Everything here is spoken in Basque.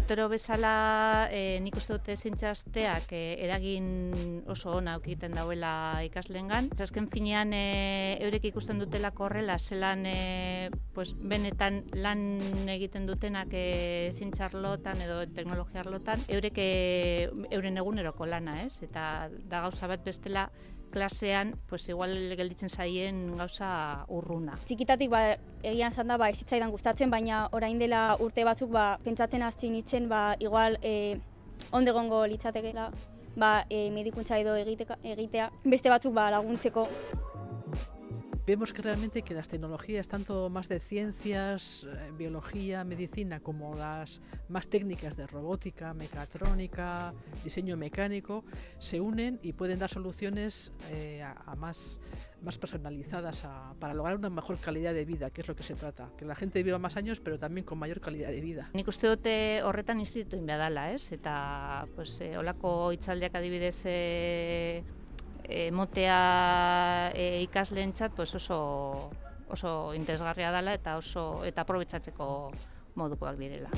Urtero bezala nik uste dute zientziasteak eragin oso ona egiten dauela ikasleengan. Azken finean eurek ikusten dutelako horrela, zelan benetan lan egiten dutenak zientzia arlotan edo teknologia arlotan, eurek euren eguneroko lana, ez? Eta da gauza bat bestela klasean, igual gelditzen zaien gauza urruna. Txikitatik egian zan da ez zitzaidan gustatzen, baina orain dela urte batzuk pentsatzen hasi nintzen igual ondo egongo litzatekeela medikuntza edo egitea beste batzuk laguntzeko. Vemos que realmente que las tecnologías, tanto más de ciencias, biología, medicina, como las más técnicas de robótica, mecatrónica, diseño mecánico, se unen y pueden dar soluciones más personalizadas para lograr una mejor calidad de vida, que es lo que se trata. Que la gente viva más años, pero también con mayor calidad de vida. Nik uste dute horretan institutu egin behar dela, ez? Eta holako hitzaldiak adibidez motea ikasleentzat oso interesgarria dela eta aprobetxatzeko modukoak direla.